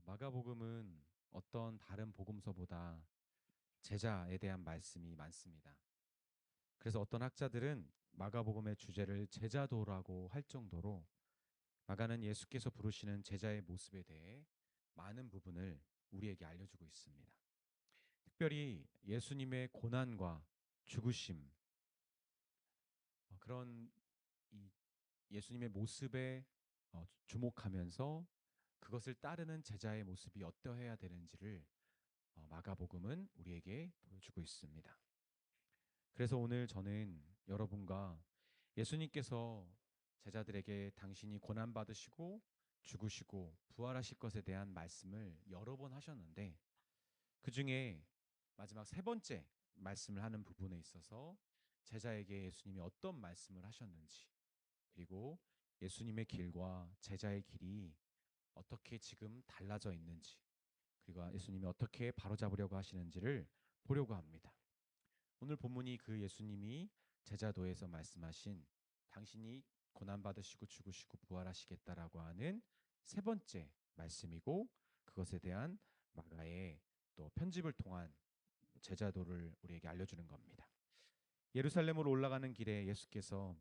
마가복음은 어떤 다른 복음서보다 제자에 대한 말씀이 많습니다. 그래서 어떤 학자들은 마가복음의 주제를 제자도라고 할 정도로 마가는 예수께서 부르시는 제자의 모습에 대해 많은 부분을 우리에게 알려주고 있습니다. 특별히 예수님의 고난과 죽으심, 그런 이 예수님의 모습에 주목하면서 그것을 따르는 제자의 모습이 어떠해야 되는지를 마가복음은 우리에게 보여주고 있습니다. 그래서 오늘 저는 여러분과 예수님께서 제자들에게 당신이 고난받으시고 죽으시고 부활하실 것에 대한 말씀을 여러 번 하셨는데, 그 중에 마지막 세 번째 말씀을 하는 부분에 있어서 제자에게 예수님이 어떤 말씀을 하셨는지, 그리고 예수님의 길과 제자의 길이 어떻게 지금 달라져 있는지, 그리고 예수님이 어떻게 바로잡으려고 하시는지를 보려고 합니다. 오늘 본문이 그 예수님이 제자도에서 말씀하신 당신이 고난받으시고 죽으시고 부활하시겠다라고 하는 세 번째 말씀이고, 그것에 대한 마가의 또 편집을 통한 제자도를 우리에게 알려주는 겁니다. 예루살렘으로 올라가는 길에 예수께서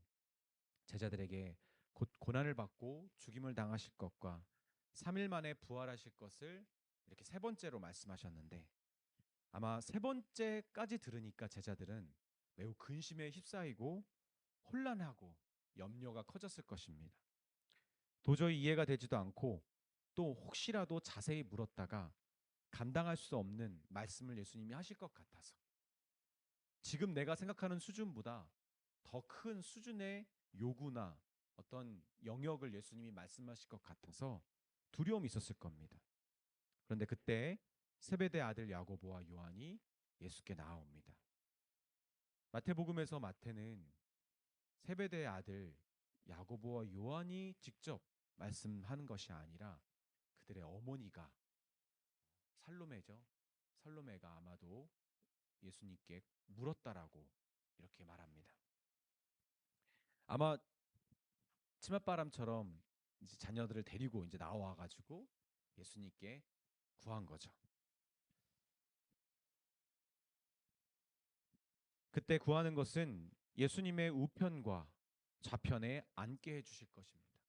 제자들에게 곧 고난을 받고 죽임을 당하실 것과 3일 만에 부활하실 것을 이렇게 세 번째로 말씀하셨는데, 아마 세 번째까지 들으니까 제자들은 매우 근심에 휩싸이고 혼란하고 염려가 커졌을 것입니다. 도저히 이해가 되지도 않고, 또 혹시라도 자세히 물었다가 감당할 수 없는 말씀을 예수님이 하실 것 같아서, 지금 내가 생각하는 수준보다 더 큰 수준의 요구나 어떤 영역을 예수님이 말씀하실 것 같아서 두려움이 있었을 겁니다. 그런데 그때 세베대 아들 야고보와 요한이 예수께 나아옵니다. 마태복음에서 마태는 세베대의 아들 야고보와 요한이 직접 말씀하는 것이 아니라 그들의 어머니가 살로메죠. 살로메가 아마도 예수님께 물었다라고 이렇게 말합니다. 아마 치맛바람처럼 이제 자녀들을 데리고 이제 나와 가지고 예수님께 구한 거죠. 그때 구하는 것은 예수님의 우편과 좌편에 앉게 해 주실 것입니다.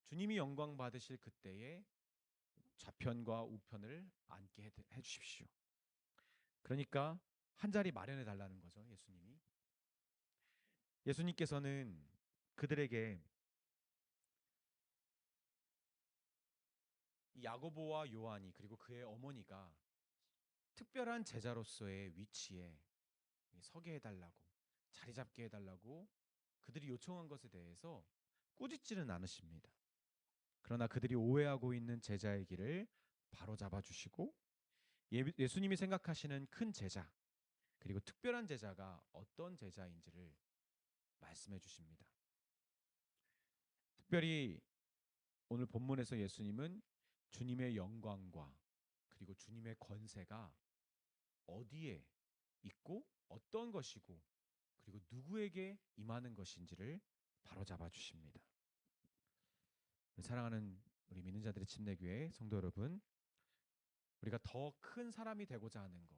주님이 영광 받으실 그때에 좌편과 우편을 앉게 해 주십시오. 그러니까 한 자리 마련해 달라는 거죠, 예수님이. 예수님께서는 그들에게 이 야고보와 요한이, 그리고 그의 어머니가 특별한 제자로서의 위치에 서게 해달라고, 자리 잡게 해달라고 그들이 요청한 것에 대해서 꾸짖지는 않으십니다. 그러나 그들이 오해하고 있는 제자의 길을 바로잡아 주시고, 예수님이 생각하시는 큰 제자, 그리고 특별한 제자가 어떤 제자인지를 말씀해 주십니다. 특별히 오늘 본문에서 예수님은 주님의 영광과 그리고 주님의 권세가 어디에 있고 어떤 것이고 그리고 누구에게 임하는 것인지를 바로잡아 주십니다. 사랑하는 우리 믿는 자들의 침례교회 성도 여러분, 우리가 더 큰 사람이 되고자 하는 것,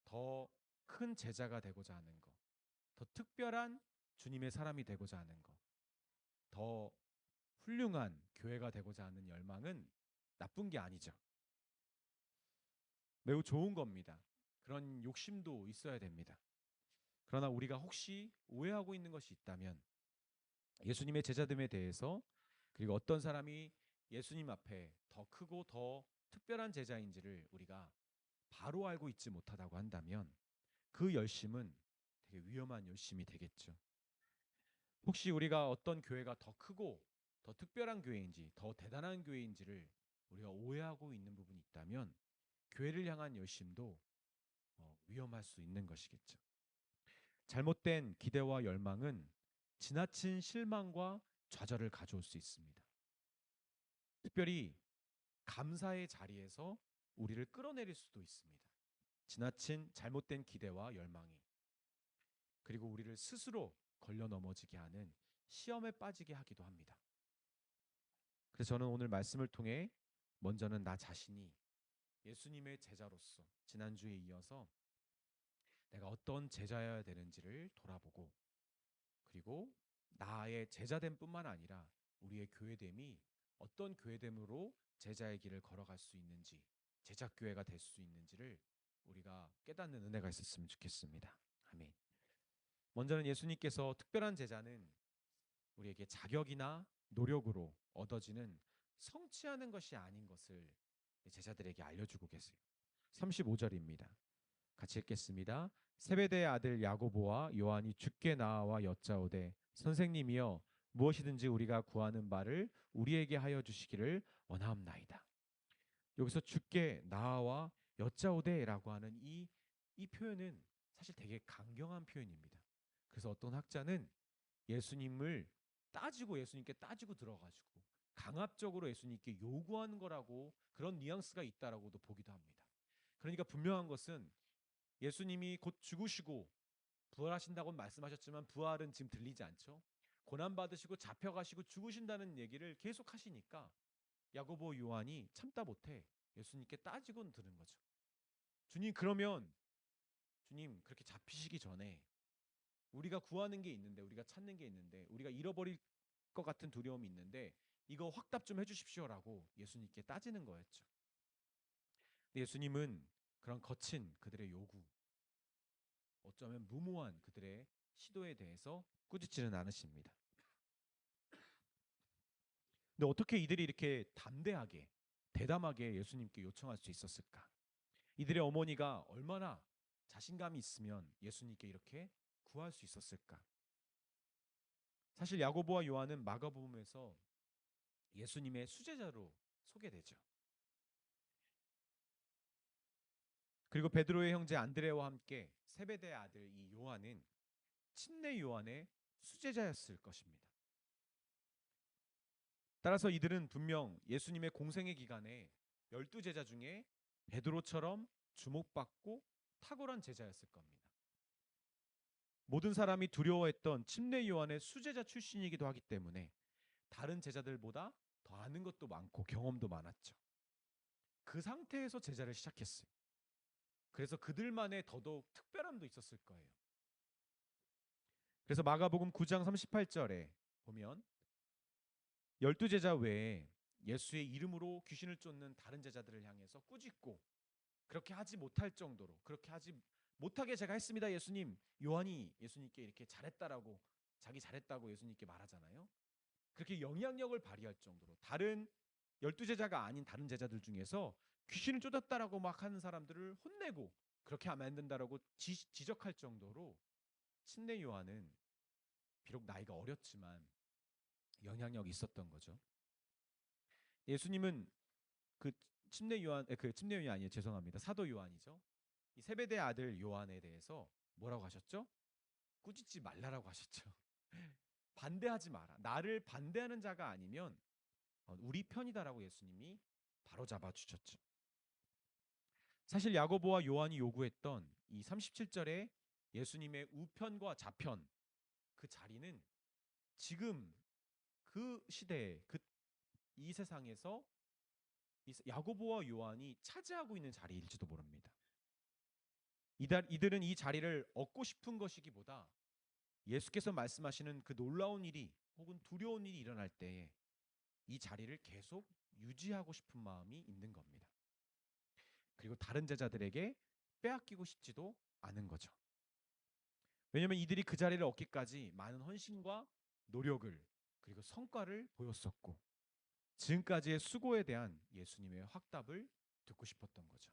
더 큰 제자가 되고자 하는 것, 더 특별한 주님의 사람이 되고자 하는 것, 더 훌륭한 교회가 되고자 하는 열망은 나쁜 게 아니죠. 매우 좋은 겁니다. 그런 욕심도 있어야 됩니다. 그러나 우리가 혹시 오해하고 있는 것이 있다면, 예수님의 제자됨에 대해서, 그리고 어떤 사람이 예수님 앞에 더 크고 더 특별한 제자인지를 우리가 바로 알고 있지 못하다고 한다면, 그 열심은 되게 위험한 열심이 되겠죠. 혹시 우리가 어떤 교회가 더 크고 더 특별한 교회인지, 더 대단한 교회인지를 우리가 오해하고 있는 부분이 있다면, 교회를 향한 열심도 위험할 수 있는 것이겠죠. 잘못된 기대와 열망은 지나친 실망과 좌절을 가져올 수 있습니다. 특별히 감사의 자리에서 우리를 끌어내릴 수도 있습니다. 지나친 잘못된 기대와 열망이, 그리고 우리를 스스로 걸려 넘어지게 하는 시험에 빠지게 하기도 합니다. 그래서 저는 오늘 말씀을 통해 먼저는 나 자신이 예수님의 제자로서 지난주에 이어서 내가 어떤 제자여야 되는지를 돌아보고, 그리고 나의 제자됨 뿐만 아니라 우리의 교회됨이 어떤 교회됨으로 제자의 길을 걸어갈 수 있는지, 제자교회가 될 수 있는지를 우리가 깨닫는 은혜가 있었으면 좋겠습니다. 아멘. 먼저는 예수님께서 특별한 제자는 우리에게 자격이나 노력으로 얻어지는 성취하는 것이 아닌 것을 제자들에게 알려주고 계세요. 35절입니다. 같이 읽겠습니다. 세베대의 아들 야고보와 요한이 주께 나와 여짜오되 선생님이여 무엇이든지 우리가 구하는 바를 우리에게 하여 주시기를 원하옵나이다. 여기서 주께 나와 여짜오되라고 하는 이 표현은 사실 되게 강경한 표현입니다. 그래서 어떤 학자는 예수님께 따지고 들어가지고 강압적으로 예수님께 요구하는 거라고, 그런 뉘앙스가 있다라고도 보기도 합니다. 그러니까 분명한 것은 예수님이 곧 죽으시고 부활하신다고 말씀하셨지만 부활은 지금 들리지 않죠. 고난 받으시고 잡혀가시고 죽으신다는 얘기를 계속 하시니까 야고보 요한이 참다 못해 예수님께 따지곤 드는 거죠. 주님, 그러면 주님 그렇게 잡히시기 전에 우리가 구하는 게 있는데, 우리가 찾는 게 있는데, 우리가 잃어버릴 것 같은 두려움이 있는데 이거 확답 좀 해주십시오라고 예수님께 따지는 거였죠. 근데 예수님은 그런 거친 그들의 요구, 어쩌면 무모한 그들의 시도에 대해서 꾸짖지는 않으십니다. 근데 어떻게 이들이 이렇게 담대하게 대담하게 예수님께 요청할 수 있었을까? 이들의 어머니가 얼마나 자신감이 있으면 예수님께 이렇게 구할 수 있었을까? 사실 야고보와 요한은 마가복음에서 예수님의 수제자로 소개되죠. 그리고 베드로의 형제 안드레와 함께 세베대의 아들 이 요한은 침례 요한의 수제자였을 것입니다. 따라서 이들은 분명 예수님의 공생의 기간에 12제자 중에 베드로처럼 주목받고 탁월한 제자였을 겁니다. 모든 사람이 두려워했던 침례 요한의 수제자 출신이기도 하기 때문에 다른 제자들보다 더 아는 것도 많고 경험도 많았죠. 그 상태에서 제자를 시작했어요. 그래서 그들만의 더더욱 특별함도 있었을 거예요. 그래서 마가복음 9장 38절에 보면 12제자 외에 예수의 이름으로 귀신을 쫓는 다른 제자들을 향해서 꾸짖고, 그렇게 하지 못할 정도로, 그렇게 하지 못하게 제가 했습니다 예수님. 요한이 예수님께 이렇게 잘했다라고, 자기 잘했다고 예수님께 말하잖아요. 그렇게 영향력을 발휘할 정도로 다른 12제자가 아닌 다른 제자들 중에서 귀신을 쫓았다라고 막 하는 사람들을 혼내고 그렇게 하면 안 된다라고 지적할 정도로 침례 요한은 비록 나이가 어렸지만 영향력이 있었던 거죠. 예수님은 그 침례 요한이 아니에요. 죄송합니다. 사도 요한이죠. 이 세베대의 아들 요한에 대해서 뭐라고 하셨죠? 꾸짖지 말라라고 하셨죠. 반대하지 마라. 나를 반대하는 자가 아니면 우리 편이다라고 예수님이 바로 잡아 주셨죠. 사실 야고보와 요한이 요구했던 이 37절에 예수님의 우편과 좌편, 그 자리는 지금 그 시대에 이 세상에서 야고보와 요한이 차지하고 있는 자리일지도 모릅니다. 이들은 이 자리를 얻고 싶은 것이기보다 예수께서 말씀하시는 그 놀라운 일이 혹은 두려운 일이 일어날 때에 이 자리를 계속 유지하고 싶은 마음이 있는 겁니다. 그리고 다른 제자들에게 빼앗기고 싶지도 않은 거죠. 왜냐하면 이들이 그 자리를 얻기까지 많은 헌신과 노력을, 그리고 성과를 보였었고 지금까지의 수고에 대한 예수님의 확답을 듣고 싶었던 거죠.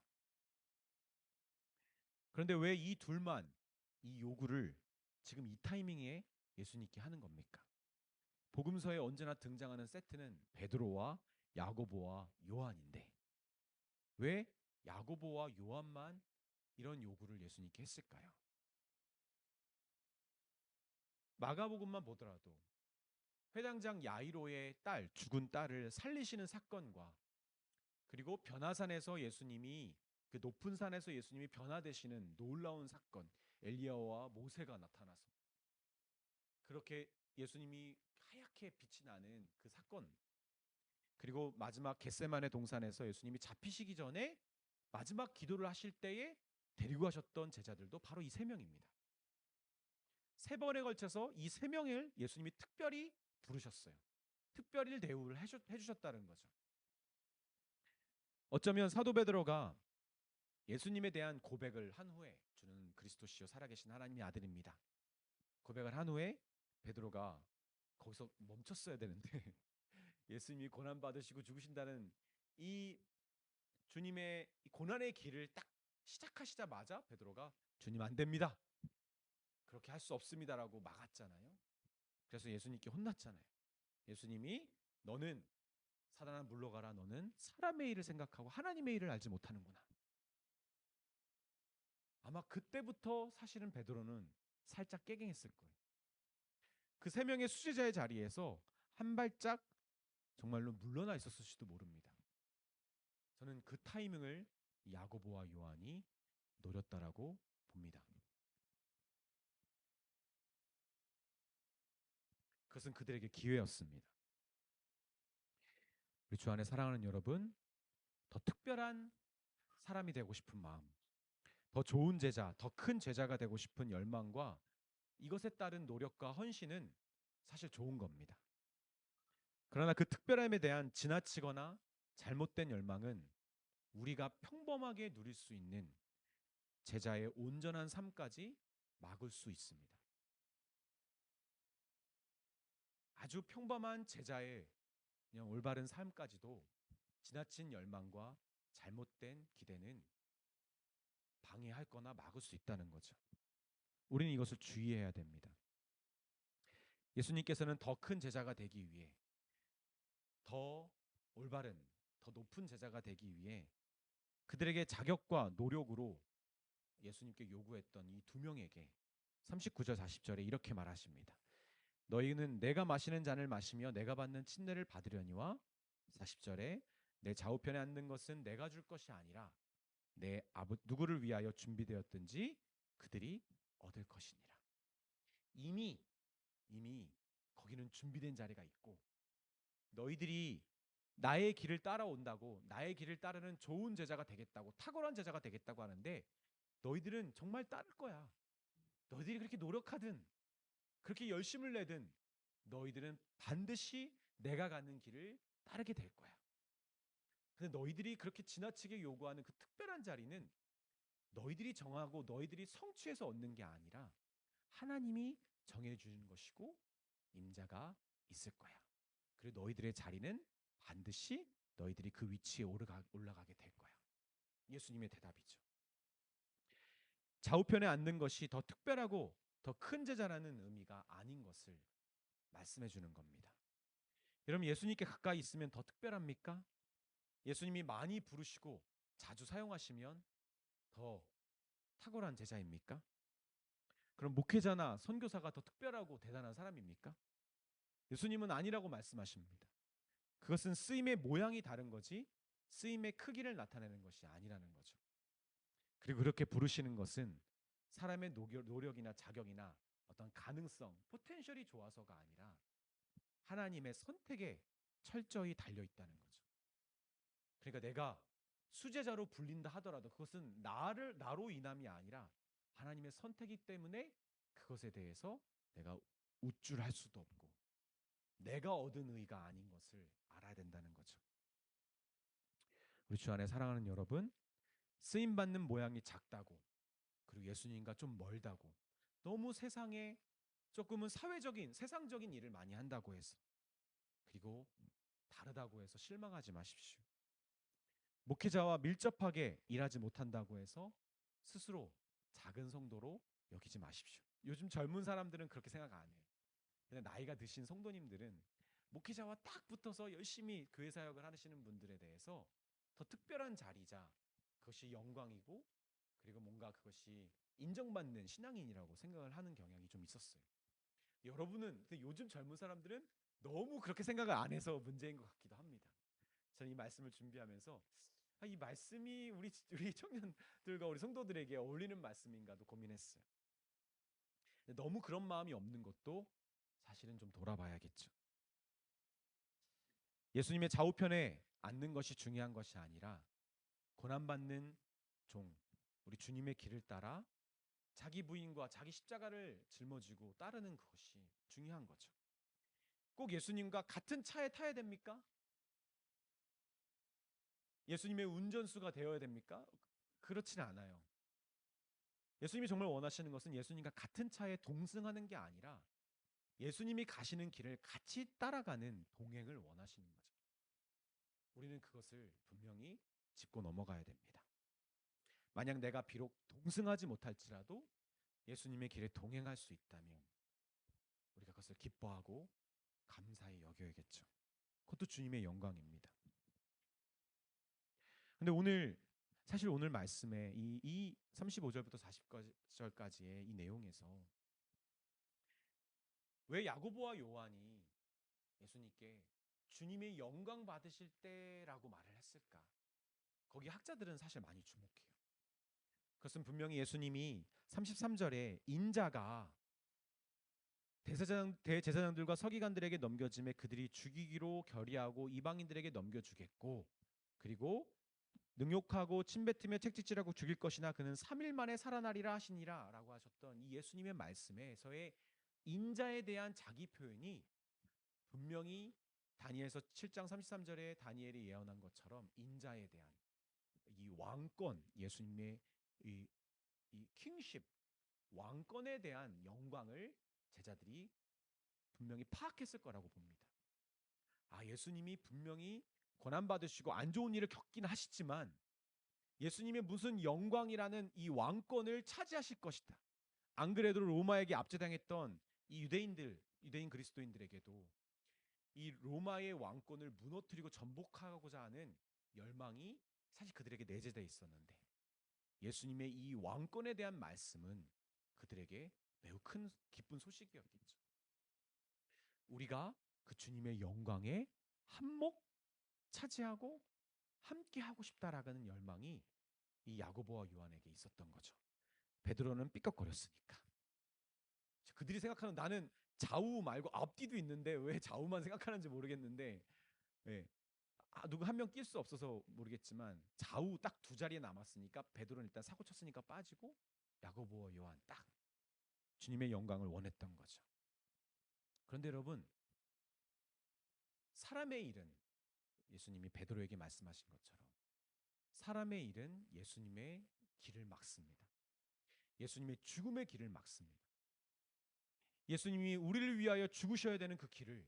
그런데 왜 이 둘만 이 요구를 지금 이 타이밍에 예수님께 하는 겁니까? 복음서에 언제나 등장하는 세트는 베드로와 야고보와 요한인데 왜 야고보와 요한만 이런 요구를 예수님께 했을까요? 마가복음만 보더라도 회당장 야이로의 죽은 딸을 살리시는 사건과, 그리고 변화산에서 예수님이 그 높은 산에서 예수님이 변화되시는 놀라운 사건, 엘리야와 모세가 나타나서 그렇게 예수님이 하얗게 빛이 나는 그 사건, 그리고 마지막 겟세마네 동산에서 예수님이 잡히시기 전에 마지막 기도를 하실 때에 데리고 가셨던 제자들도 바로 이 세 명입니다. 세 번에 걸쳐서 이 세 명을 예수님이 특별히 부르셨어요. 특별히 대우를 해주셨다는 거죠. 어쩌면 사도 베드로가 예수님에 대한 고백을 한 후에, 주는 그리스도시요 살아계신 하나님의 아들입니다, 고백을 한 후에 베드로가 거기서 멈췄어야 되는데 예수님이 고난 받으시고 죽으신다는 이 주님의 고난의 길을 딱 시작하시자마자 베드로가 주님 안 됩니다, 그렇게 할 수 없습니다라고 막았잖아요. 그래서 예수님께 혼났잖아요. 예수님이 너는 사단아 물러가라, 너는 사람의 일을 생각하고 하나님의 일을 알지 못하는구나. 아마 그때부터 사실은 베드로는 살짝 깨갱했을 거예요. 그 세 명의 수제자의 자리에서 한 발짝 정말로 물러나 있었을지도 모릅니다. 저는 그 타이밍을 야고보와 요한이 노렸다라고 봅니다. 그것은 그들에게 기회였습니다. 우리 주 안에 사랑하는 여러분, 더 특별한 사람이 되고 싶은 마음, 더 좋은 제자, 더 큰 제자가 되고 싶은 열망과 이것에 따른 노력과 헌신은 사실 좋은 겁니다. 그러나 그 특별함에 대한 지나치거나 잘못된 열망은 우리가 평범하게 누릴 수 있는 제자의 온전한 삶까지 막을 수 있습니다. 아주 평범한 제자의 그냥 올바른 삶까지도 지나친 열망과 잘못된 기대는 방해할 거나 막을 수 있다는 거죠. 우리는 이것을 주의해야 됩니다. 예수님께서는 더 큰 제자가 되기 위해, 더 올바른, 더 높은 제자가 되기 위해 그들에게 자격과 노력으로 예수님께 요구했던 이 두 명에게 39절 40절에 이렇게 말하십니다. 너희는 내가 마시는 잔을 마시며 내가 받는 침례를 받으려니와 40절에 내 좌우편에 앉는 것은 내가 줄 것이 아니라 내 누구를 위하여 준비되었든지 그들이 얻을 것이니라. 이미 거기는 준비된 자리가 있고, 너희들이 나의 길을 따라온다고, 나의 길을 따르는 좋은 제자가 되겠다고, 탁월한 제자가 되겠다고 하는데 너희들은 정말 따를 거야. 너희들이 그렇게 노력하든 그렇게 열심을 내든 너희들은 반드시 내가 가는 길을 따르게 될 거야. 근데 너희들이 그렇게 지나치게 요구하는 그 특별한 자리는 너희들이 정하고 너희들이 성취해서 얻는 게 아니라 하나님이 정해주는 것이고 임자가 있을 거야. 그리고 너희들의 자리는 반드시 너희들이 그 위치에 올라가게 될 거야. 예수님의 대답이죠. 좌우편에 앉는 것이 더 특별하고 더 큰 제자라는 의미가 아닌 것을 말씀해 주는 겁니다. 여러분, 예수님께 가까이 있으면 더 특별합니까? 예수님이 많이 부르시고 자주 사용하시면 더 탁월한 제자입니까? 그럼 목회자나 선교사가 더 특별하고 대단한 사람입니까? 예수님은 아니라고 말씀하십니다. 그것은 쓰임의 모양이 다른 거지 쓰임의 크기를 나타내는 것이 아니라는 거죠. 그리고 그렇게 부르시는 것은 사람의 노력이나 자격이나 어떤 가능성, 포텐셜이 좋아서가 아니라 하나님의 선택에 철저히 달려 있다는 거죠. 그러니까 내가 수제자로 불린다 하더라도 그것은 나로 인함이 아니라 하나님의 선택이기 때문에 그것에 대해서 내가 우쭐할 수도 없고 내가 얻은 의가 아닌 것을 알아야 된다는 거죠. 우리 주 안에 사랑하는 여러분, 쓰임 받는 모양이 작다고, 그리고 예수님과 좀 멀다고, 너무 세상에 조금은 사회적인 세상적인 일을 많이 한다고 해서, 그리고 다르다고 해서 실망하지 마십시오. 목회자와 밀접하게 일하지 못한다고 해서 스스로 작은 성도로 여기지 마십시오. 요즘 젊은 사람들은 그렇게 생각 안 해요. 근데 나이가 드신 성도님들은 목회자와 딱 붙어서 열심히 교회 사역을 하시는 분들에 대해서 더 특별한 자리자, 그것이 영광이고, 그리고 뭔가 그것이 인정받는 신앙인이라고 생각을 하는 경향이 좀 있었어요. 여러분은, 근데 요즘 젊은 사람들은 너무 그렇게 생각을 안 해서 문제인 것 같기도 합니다. 저는 이 말씀을 준비하면서 이 말씀이 우리 청년들과 우리 성도들에게 어울리는 말씀인가도 고민했어요. 너무 그런 마음이 없는 것도 사실은 좀 돌아봐야겠죠. 예수님의 좌우편에 앉는 것이 중요한 것이 아니라 고난받는 종, 우리 주님의 길을 따라 자기 부인과 자기 십자가를 짊어지고 따르는 것이 중요한 거죠. 꼭 예수님과 같은 차에 타야 됩니까? 예수님의 운전수가 되어야 됩니까? 그렇지는 않아요. 예수님이 정말 원하시는 것은 예수님과 같은 차에 동승하는 게 아니라 예수님이 가시는 길을 같이 따라가는 동행을 원하시는 거죠. 우리는 그것을 분명히 짚고 넘어가야 됩니다. 만약 내가 비록 동승하지 못할지라도 예수님의 길에 동행할 수 있다면 우리가 그것을 기뻐하고 감사히 여겨야겠죠. 그것도 주님의 영광입니다. 근데 사실 오늘 말씀에 이 35절부터 40절까지의 이 내용에서 왜 야고보와 요한이 예수님께 주님의 영광 받으실 때라고 말을 했을까? 거기 학자들은 사실 많이 주목해요. 그것은 분명히 예수님이 33절에 인자가 대제사장들과 서기관들에게 넘겨짐에 그들이 죽이기로 결의하고 이방인들에게 넘겨주겠고, 그리고 능욕하고 침뱉으며 책짓질하고 죽일 것이나 그는 3일 만에 살아나리라 하시니라 라고 하셨던 이 예수님의 말씀에서의 인자에 대한 자기 표현이 분명히 다니엘서 7장 33절에 다니엘이 예언한 것처럼 인자에 대한 이 왕권, 예수님의 이 킹십, 왕권에 대한 영광을 제자들이 분명히 파악했을 거라고 봅니다. 예수님이 분명히 고난받으시고 안 좋은 일을 겪긴 하시지만 예수님의 무슨 영광이라는 이 왕권을 차지하실 것이다. 안 그래도 로마에게 압제당했던 이 유대인 그리스도인들에게도 이 로마의 왕권을 무너뜨리고 전복하고자 하는 열망이 사실 그들에게 내재되어 있었는데 예수님의 이 왕권에 대한 말씀은 그들에게 매우 큰 기쁜 소식이었겠죠. 우리가 그 주님의 영광에 한몫 차지하고 함께 하고 싶다라는 열망이 이 야고보와 요한에게 있었던 거죠. 베드로는 삐걱거렸으니까. 그들이 생각하는 나는 좌우 말고 앞뒤도 있는데 왜 좌우만 생각하는지 모르겠는데, 네. 누구 한 명 낄 수 없어서 모르겠지만 좌우 딱 두 자리에 남았으니까 베드로는 일단 사고 쳤으니까 빠지고 야고보와 요한 딱 주님의 영광을 원했던 거죠. 그런데 여러분, 사람의 일은 예수님이 베드로에게 말씀하신 것처럼 사람의 일은 예수님의 길을 막습니다. 예수님의 죽음의 길을 막습니다. 예수님이 우리를 위하여 죽으셔야 되는 그 길을,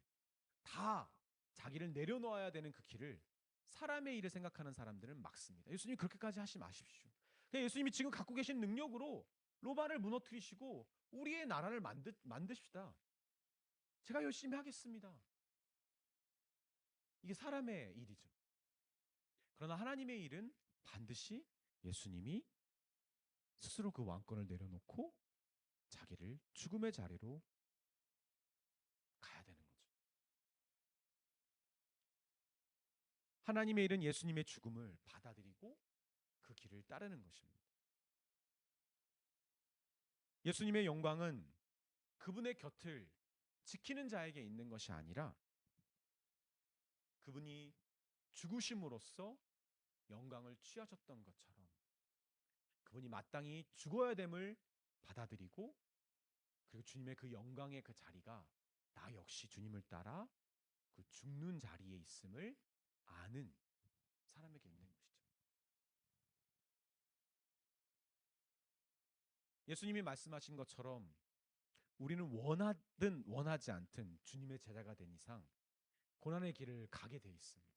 다 자기를 내려놓아야 되는 그 길을 사람의 일을 생각하는 사람들은 막습니다. 예수님이 그렇게까지 하지 마십시오. 예수님이 지금 갖고 계신 능력으로 로마를 무너뜨리시고 우리의 나라를 만드십시다. 제가 열심히 하겠습니다. 이게 사람의 일이죠. 그러나 하나님의 일은 반드시 예수님이 스스로 그 왕권을 내려놓고 자기를 죽음의 자리로 가야 되는 거죠. 하나님의 일은 예수님의 죽음을 받아들이고 그 길을 따르는 것입니다. 예수님의 영광은 그분의 곁을 지키는 자에게 있는 것이 아니라 그분이 죽으심으로써 영광을 취하셨던 것처럼 그분이 마땅히 죽어야 됨을 받아들이고, 그리고 주님의 그 영광의 그 자리가 나 역시 주님을 따라 그 죽는 자리에 있음을 아는 사람에게 있는 것이죠. 예수님이 말씀하신 것처럼 우리는 원하든 원하지 않든 주님의 제자가 된 이상 고난의 길을 가게 돼 있습니다.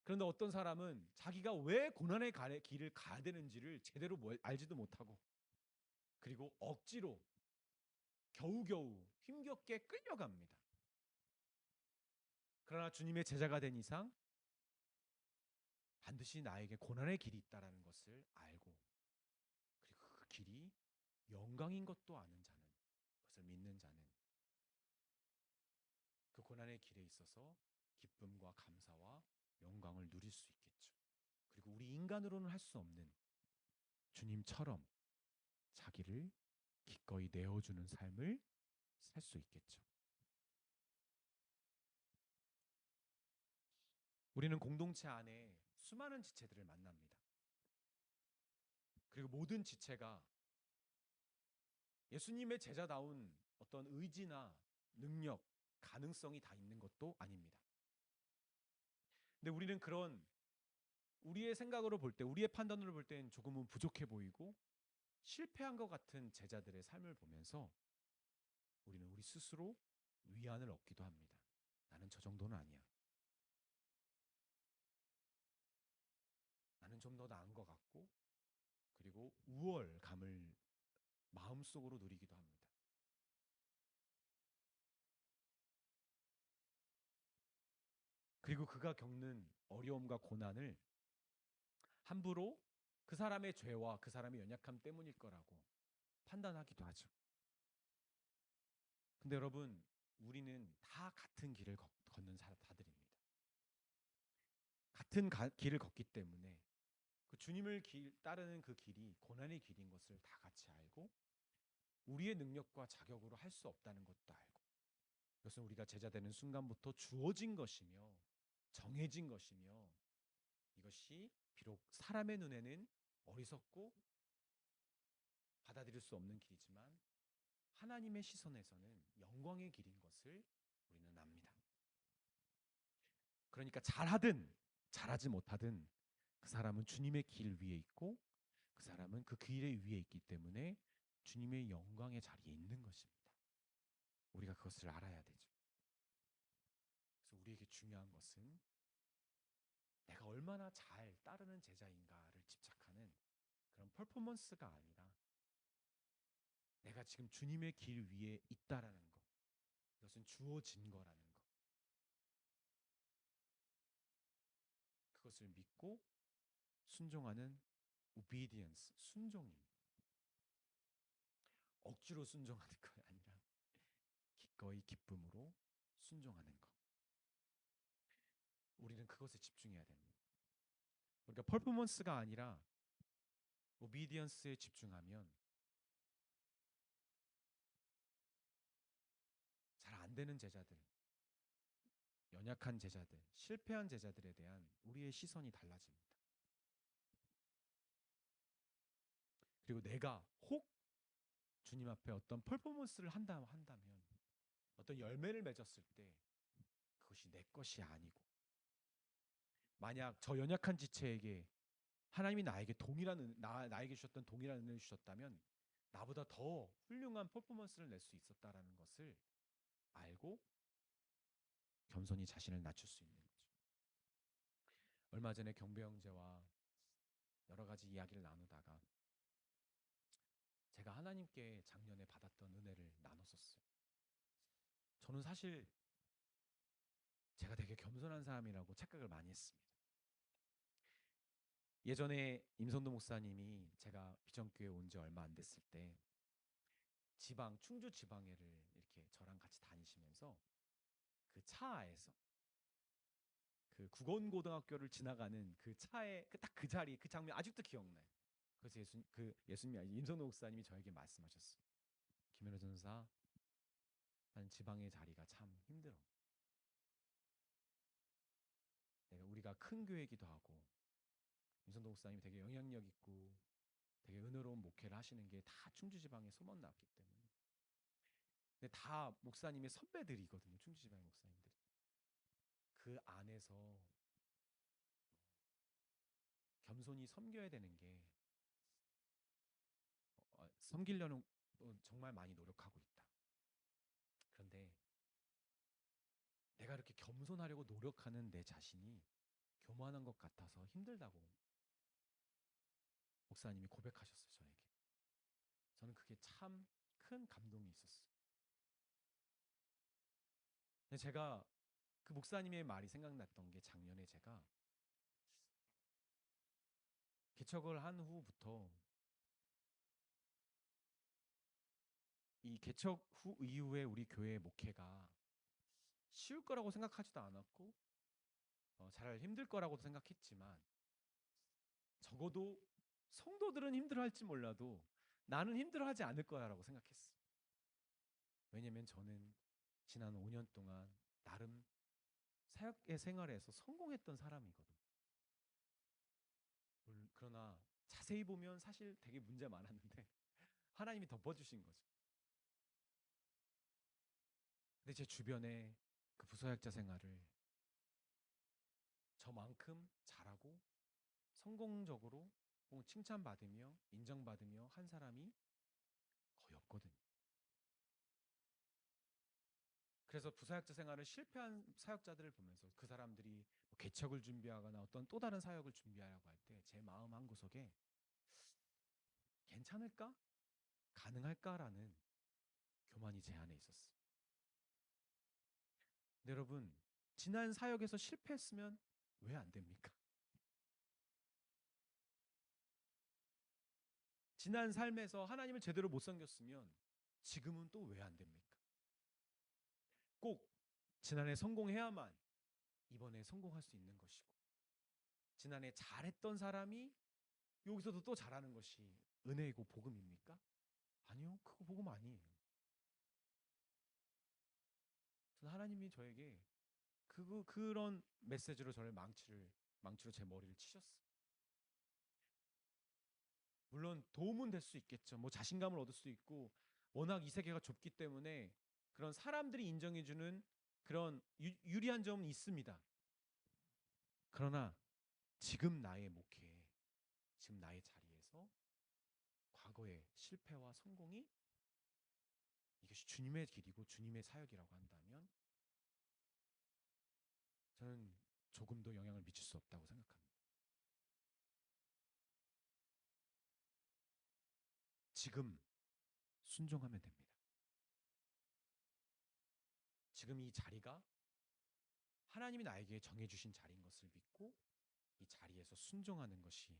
그런데 어떤 사람은 자기가 왜 고난의 길을 가야 되는지를 제대로 알지도 못하고, 그리고 억지로 겨우겨우 힘겹게 끌려갑니다. 그러나 주님의 제자가 된 이상 반드시 나에게 고난의 길이 있다라는 것을 알고, 그리고 그 길이 영광인 것도 아는 자는, 그것을 믿는 자는 그 고난의 길에 있어서 기쁨과 감사와 영광을 누릴 수 있겠죠. 그리고 우리 인간으로는 할 수 없는 주님처럼 자기를 기꺼이 내어주는 삶을 살 수 있겠죠. 우리는 공동체 안에 수많은 지체들을 만납니다. 그리고 모든 지체가 예수님의 제자다운 어떤 의지나 능력, 가능성이 다 있는 것도 아닙니다. 근데 우리는 그런 우리의 생각으로 볼 때, 우리의 판단으로 볼 때는 조금은 부족해 보이고 실패한 것 같은 제자들의 삶을 보면서 우리는 우리 스스로 위안을 얻기도 합니다. 나는 저 정도는 아니야. 나는 좀 더 나은 것 같고, 그리고 우월감을 마음속으로 누리기도 합니다. 그리고 그가 겪는 어려움과 고난을 함부로 그 사람의 죄와 그 사람의 연약함 때문일 거라고 판단하기도 하죠. 근데 여러분, 우리는 다 같은 길을 걷는 자들입니다. 같은 길을 걷기 때문에 그 주님을 따르는 그 길이 고난의 길인 것을 다 같이 알고 우리의 능력과 자격으로 할 수 없다는 것도 알고 이것은 우리가 제자 되는 순간부터 주어진 것이며 정해진 것이며 이것이 비록 사람의 눈에는 어리석고 받아들일 수 없는 길이지만 하나님의 시선에서는 영광의 길인 것을 우리는 압니다. 그러니까 잘하든 잘하지 못하든 그 사람은 주님의 길 위에 있고 그 사람은 그 길의 위에 있기 때문에 주님의 영광의 자리에 있는 것입니다. 우리가 그것을 알아야 되죠. 그래서 우리에게 중요한 것은 내가 얼마나 잘 따르는 제자인가를 집착하는 그런 퍼포먼스가 아니라 내가 지금 주님의 길 위에 있다라는 것. 이것은 주어진 거라는 것. 그것을 믿고 순종하는 obedience, 순종입니다. 억지로 순종하는 것 아니라 기꺼이 기쁨으로 순종하는 것. 우리는 그것에 집중해야 됩니다. 그러니까 퍼포먼스가 아니라 obedience에 집중하면 잘 안 되는 제자들, 연약한 제자들, 실패한 제자들에 대한 우리의 시선이 달라집니다. 그리고 내가 혹 주님 앞에 어떤 퍼포먼스를 한다면 어떤 열매를 맺었을 때 그것이 내 것이 아니고 만약 저 연약한 지체에게 하나님이 나에게 주셨던 동일한 은혜를 주셨다면 나보다 더 훌륭한 퍼포먼스를 낼 수 있었다라는 것을 알고 겸손히 자신을 낮출 수 있는 거죠. 얼마 전에 경배 형제와 여러 가지 이야기를 나누다가 제가 하나님께 작년에 받았던 은혜를 나눴었어요. 저는 사실 제가 되게 겸손한 사람이라고 착각을 많이 했습니다. 예전에 임선도 목사님이 제가 비전교회 온 지 얼마 안 됐을 때 충주 지방회를 이렇게 저랑 같이 다니시면서 그 차에서 그 국원고등학교를 지나가는 그 차에 딱 그 자리 그 장면 아직도 기억나요. 그래서 예수님이 아니 임선도 목사님이 저에게 말씀하셨어요. 김현우 전사, 난 지방의 자리가 참 힘들어. 우리가 큰 교회이기도 하고 임선도 목사님이 되게 영향력 있고 되게 은혜로운 목회를 하시는 게 다 충주지방에 소문났기 때문에. 근데 다 목사님의 선배들이거든요. 충주지방의 목사님들이. 그 안에서 겸손히 섬겨야 되는 게 섬기려는 정말 많이 노력하고 있다. 그런데 내가 이렇게 겸손하려고 노력하는 내 자신이 교만한 것 같아서 힘들다고 목사님이 고백하셨어요. 저에게. 저는 그게 참 큰 감동이 있었어요. 근데 제가 그 목사님의 말이 생각났던 게 작년에 제가 개척을 한 후부터 이 개척 후 이후에 우리 교회 목회가 쉬울 거라고 생각하지도 않았고 잘 힘들 거라고도 생각했지만 적어도 성도들은 힘들어할지 몰라도 나는 힘들어하지 않을 거야라고 생각했어. 왜냐면 저는 지난 5년 동안 나름 사역의 생활에서 성공했던 사람이거든. 자세히 보면 사실 되게 문제 많았는데 하나님이 덮어주신 거죠. 근데 제 주변에 그 부서약자 생활을 저만큼 잘하고 성공적으로 칭찬받으며 인정받으며 한 사람이 거의 없거든요. 그래서 부사역자 생활을 실패한 사역자들을 보면서 그 사람들이 뭐 개척을 준비하거나 어떤 또 다른 사역을 준비하려고 할 때 제 마음 한구석에 괜찮을까? 가능할까라는 교만이 제 안에 있었어요. 근데 여러분, 지난 사역에서 실패했으면 왜 안 됩니까? 지난 삶에서 하나님을 제대로 못 섬겼으면 지금은 또 왜 안 됩니까? 꼭 지난해 성공해야만 이번에 성공할 수 있는 것이고, 지난해 잘했던 사람이 여기서도 또 잘하는 것이 은혜이고 복음입니까? 아니요, 그거 복음 아니에요. 하나님이 저에게 그런 메시지로 저를 망치로 제 머리를 치셨어요. 물론 도움은 될 수 있겠죠. 뭐 자신감을 얻을 수 있고, 워낙 이 세계가 좁기 때문에 그런 사람들이 인정해주는 그런 유리한 점은 있습니다. 그러나 지금 나의 목회, 지금 나의 자리에서 과거의 실패와 성공이 이것이 주님의 길이고 주님의 사역이라고 한다면 저는 조금도 영향을 미칠 수 없다고 생각합니다. 지금 순종하면 됩니다. 지금 이 자리가 하나님이 나에게 정해주신 자리인 것을 믿고 이 자리에서 순종하는 것이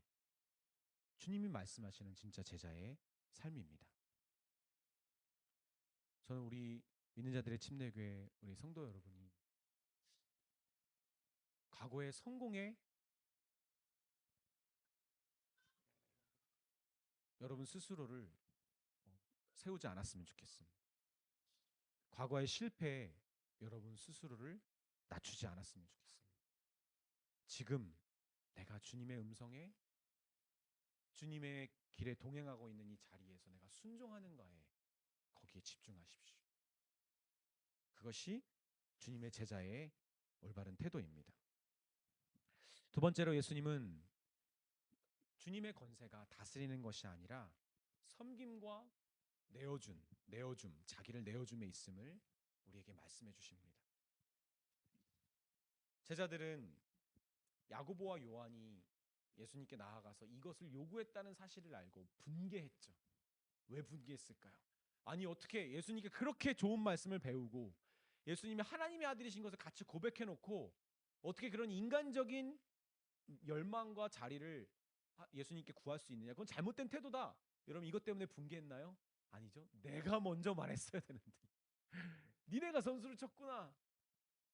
주님이 말씀하시는 진짜 제자의 삶입니다. 저는 우리 믿는 자들의 침례교회 우리 성도 여러분이 과거의 성공에 여러분 스스로를 세우지 않았으면 좋겠습니다. 과거의 실패에 여러분 스스로를 낮추지 않았으면 좋겠습니다. 지금 내가 주님의 음성에 주님의 길에 동행하고 있는 이 자리에서 내가 순종하는가에 거기에 집중하십시오. 그것이 주님의 제자의 올바른 태도입니다. 두 번째로 예수님은 주님의 권세가 다스리는 것이 아니라 섬김과 내어줌, 자기를 내어줌에 있음을 우리에게 말씀해 주십니다. 제자들은 야고보와 요한이 예수님께 나아가서 이것을 요구했다는 사실을 알고 분개했죠. 왜 분개했을까요? 아니 어떻게 예수님께 그렇게 좋은 말씀을 배우고 예수님이 하나님의 아들이신 것을 같이 고백해놓고 어떻게 그런 인간적인 열망과 자리를 예수님께 구할 수 있느냐? 그건 잘못된 태도다. 여러분 이것 때문에 분개했나요? 아니죠. 내가 먼저 말했어야 되는데 니네가 선수를 쳤구나.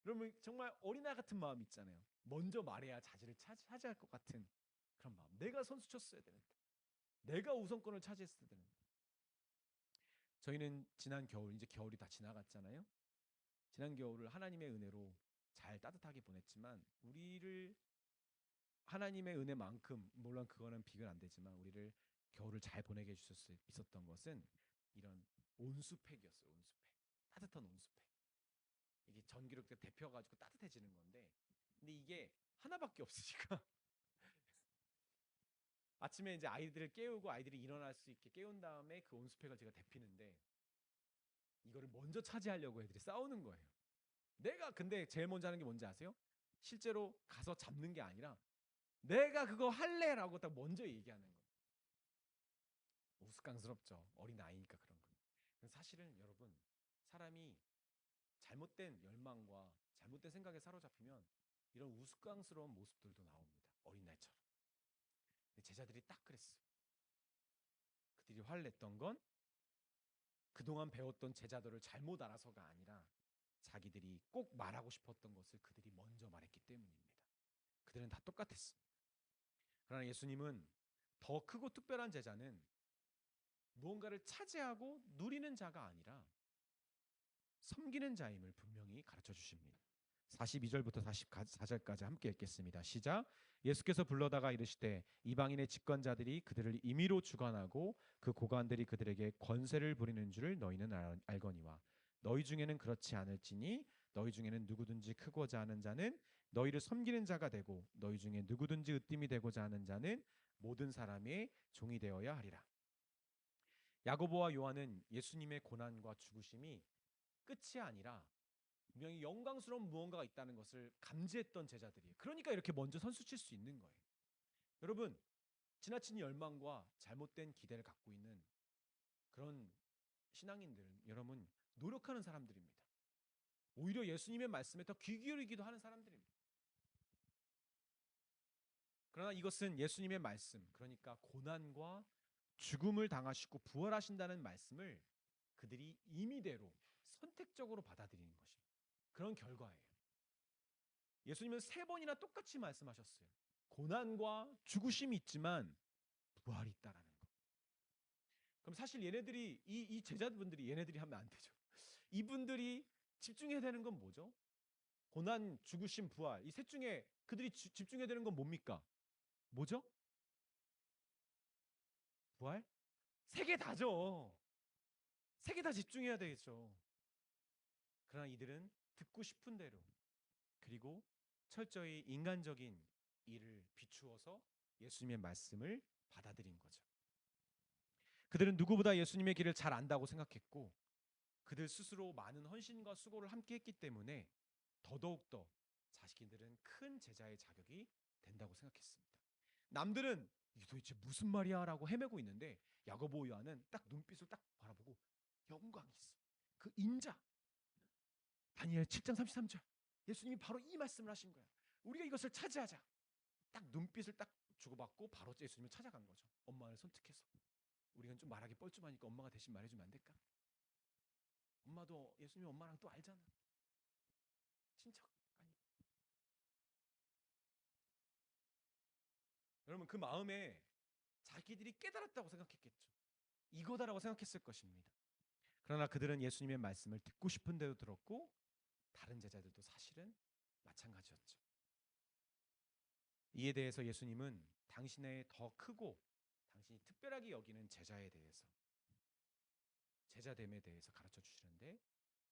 그러면 정말 어린아이 같은 마음 있잖아요. 먼저 말해야 자질을 차지할 것 같은 그런 마음. 내가 선수 쳤어야 되는데 내가 우선권을 차지했어야 되는데. 저희는 지난 겨울, 이제 겨울이 다 지나갔잖아요. 지난 겨울을 하나님의 은혜로 잘 따뜻하게 보냈지만 우리를 하나님의 은혜만큼 물론 그거는 비교는 안 되지만 우리를 겨울을 잘 보내게 해주실 수 있었던 것은 이런 온수팩이었어요. 온수팩. 따뜻한 온수팩. 이게 전기력 데펴가지고 따뜻해지는 건데 근데 이게 하나밖에 없으니까 아침에 이제 아이들을 깨우고 아이들이 일어날 수 있게 깨운 다음에 그 온수팩을 제가 데피는데 이거를 먼저 차지하려고 애들이 싸우는 거예요. 내가 근데 제일 먼저 하는 게 뭔지 아세요? 실제로 가서 잡는 게 아니라 내가 그거 할래라고 딱 먼저 얘기하는 거예요. 우스꽝스럽죠. 어린아이니까 그런 거. 사실은 여러분 사람이 잘못된 열망과 잘못된 생각에 사로잡히면 이런 우스꽝스러운 모습들도 나옵니다. 어린아이처럼. 근데 제자들이 딱 그랬어요. 그들이 화를 냈던 건 그동안 배웠던 제자들을 잘못 알아서가 아니라 자기들이 꼭 말하고 싶었던 것을 그들이 먼저 말했기 때문입니다. 그들은 다 똑같았어요. 그러나 예수님은 더 크고 특별한 제자는 무언가를 차지하고 누리는 자가 아니라 섬기는 자임을 분명히 가르쳐 주십니다. 42절부터 44절까지 함께 읽겠습니다. 시작. 예수께서 불러다가 이르시되 이방인의 집권자들이 그들을 임의로 주관하고 그 고관들이 그들에게 권세를 부리는 줄을 너희는 알거니와 너희 중에는 그렇지 않을지니 너희 중에는 누구든지 크고자 하는 자는 너희를 섬기는 자가 되고 너희 중에 누구든지 으뜸이 되고자 하는 자는 모든 사람의 종이 되어야 하리라. 야고보와 요한은 예수님의 고난과 죽으심이 끝이 아니라 분명히 영광스러운 무언가가 있다는 것을 감지했던 제자들이에요. 그러니까 이렇게 먼저 선수칠 수 있는 거예요. 여러분, 지나친 열망과 잘못된 기대를 갖고 있는 그런 신앙인들은 여러분 노력하는 사람들입니다. 오히려 예수님의 말씀에 더 귀 기울이기도 하는 사람들입니다. 그러나 이것은 예수님의 말씀, 그러니까 고난과 죽음을 당하시고 부활하신다는 말씀을 그들이 임의대로 선택적으로 받아들이는 것입니다. 그런 결과예요. 예수님은 3번이나 똑같이 말씀하셨어요. 고난과 죽으심이 있지만 부활이 있다라는 거. 그럼 사실 얘네들이 이 제자분들이 얘네들이 하면 안 되죠. 이분들이 집중해야 되는 건 뭐죠? 고난, 죽으심, 부활 이 셋 중에 그들이 집중해야 되는 건 뭡니까? 뭐죠? 부활? 3개 다죠. 3개 다 집중해야 되겠죠. 그러나 이들은 듣고 싶은 대로 그리고 철저히 인간적인 일을 비추어서 예수님의 말씀을 받아들인 거죠. 그들은 누구보다 예수님의 길을 잘 안다고 생각했고 그들 스스로 많은 헌신과 수고를 함께 했기 때문에 더더욱더 자신들은 큰 제자의 자격이 된다고 생각했습니다. 남들은 이게 도대체 무슨 말이야 라고 헤매고 있는데 야고보 요한은 딱 눈빛을 딱 바라보고 영광이 있어. 그 인자 다니엘 7장 33절 예수님이 바로 이 말씀을 하신 거야. 우리가 이것을 차지하자. 딱 눈빛을 딱 주고받고 바로 예수님을 찾아간 거죠. 엄마를 선택해서. 우리가 좀 말하기 뻘쭘하니까 엄마가 대신 말해주면 안 될까? 엄마도 예수님 엄마랑 또 알잖아. 친척 아니. 여러분 그 마음에 자기들이 깨달았다고 생각했겠죠. 이거다라고 생각했을 것입니다. 그러나 그들은 예수님의 말씀을 듣고 싶은 대로 들었고 다른 제자들도 사실은 마찬가지였죠. 이에 대해서 예수님은 당신의 더 크고 당신이 특별하게 여기는 제자에 대해서 제자됨에 대해서 가르쳐 주시는데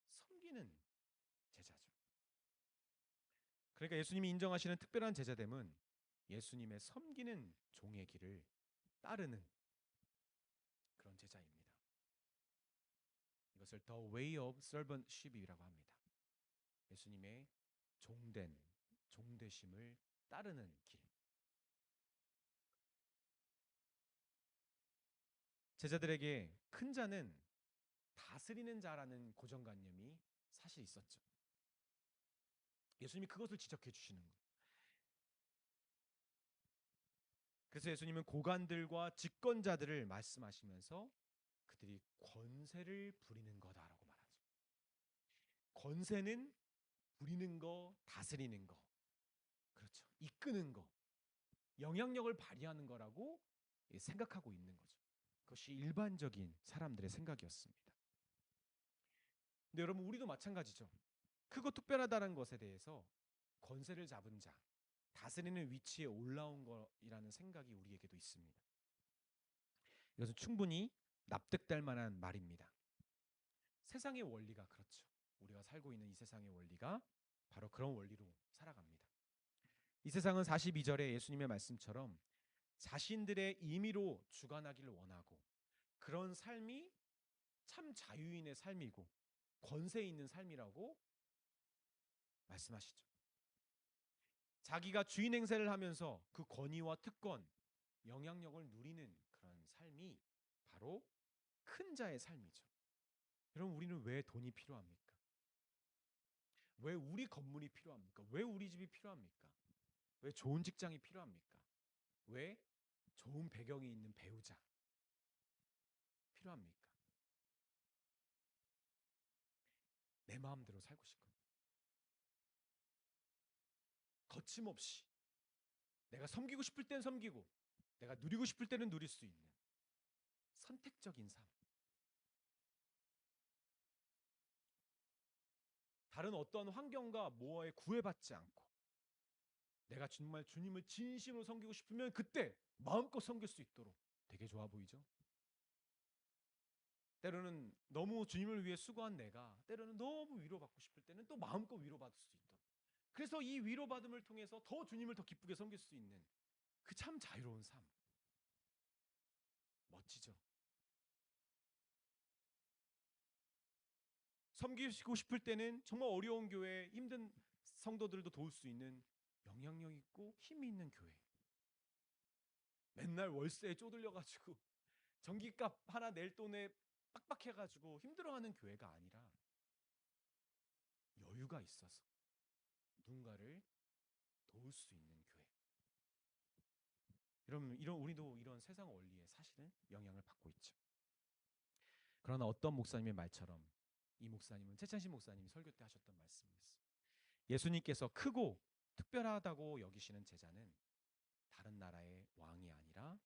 섬기는 제자죠. 그러니까 예수님이 인정하시는 특별한 제자됨은 예수님의 섬기는 종의 길을 따르는 그런 제자입니다. 이것을 The Way of Servantship이라고 합니다. 예수님의 종되심을 따르는 길. 제자들에게 큰 자는 다스리는 자라는 고정관념이 사실 있었죠. 예수님이 그것을 지적해 주시는 거예요. 그래서 예수님은 고관들과 집권자들을 말씀하시면서 그들이 권세를 부리는 거다라고 말하죠. 권세는 부리는 거, 다스리는 거, 그렇죠. 이끄는 거, 영향력을 발휘하는 거라고 생각하고 있는 거죠. 그것이 일반적인 사람들의 생각이었습니다. 근데 여러분 우리도 마찬가지죠. 크고 특별하다는 것에 대해서 권세를 잡은 자, 다스리는 위치에 올라온 거라는 생각이 우리에게도 있습니다. 이것은 충분히 납득될 만한 말입니다. 세상의 원리가 그렇죠. 우리가 살고 있는 이 세상의 원리가 바로 그런 원리로 살아갑니다. 이 세상은 42절의 예수님의 말씀처럼 자신들의 임의로 주관하기를 원하고 그런 삶이 참 자유인의 삶이고 권세 있는 삶이라고 말씀하시죠. 자기가 주인 행세를 하면서 그 권위와 특권, 영향력을 누리는 그런 삶이 바로 큰 자의 삶이죠. 여러분 우리는 왜 돈이 필요합니까? 왜 우리 건물이 필요합니까? 왜 우리 집이 필요합니까? 왜 좋은 직장이 필요합니까? 왜 좋은 배경이 있는 배우자 필요합니까? 내 마음대로 살고 싶거든요. 거침없이 내가 섬기고 싶을 땐 섬기고 내가 누리고 싶을 때는 누릴 수 있는 선택적인 삶. 다른 어떤 환경과 모어에 구애받지 않고 내가 정말 주님을 진심으로 섬기고 싶으면 그때 마음껏 섬길 수 있도록 되게 좋아 보이죠? 때로는 너무 주님을 위해 수고한 내가 때로는 너무 위로받고 싶을 때는 또 마음껏 위로받을 수 있도록, 그래서 이 위로받음을 통해서 더 주님을 더 기쁘게 섬길 수 있는 그 참 자유로운 삶, 멋지죠? 섬기시고 싶을 때는 정말 어려운 교회, 힘든 성도들도 도울 수 있는 영향력 있고 힘이 있는 교회, 맨날 월세에 쪼들려가지고 전기값 하나 낼 돈에 빡빡해가지고 힘들어하는 교회가 아니라 여유가 있어서 누군가를 도울 수 있는 교회. 이런 우리도 이런 세상 원리에 사실은 영향을 받고 있죠. 그러나 어떤 목사님의 말처럼, 이 목사님은 최찬신 목사님이 설교 때 하셨던 말씀이었어요. 예수님께서 크고 특별하다고 여기시는 제자는 다른 나라의 왕이 아니라